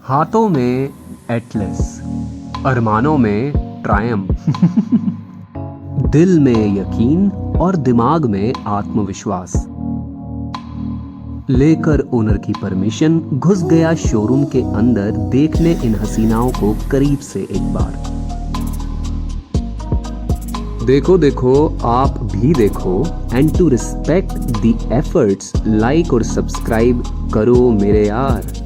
हाथों में एटलस, अरमानों में ट्रायम्फ, दिल में यकीन और दिमाग में आत्मविश्वास। लेकर ओनर की परमिशन घुस गया शोरूम के अंदर देखने इन हसीनाओं को करीब से एक बार। देखो देखो आप भी देखो, and to respect the efforts like और सब्सक्राइब करो मेरे यार।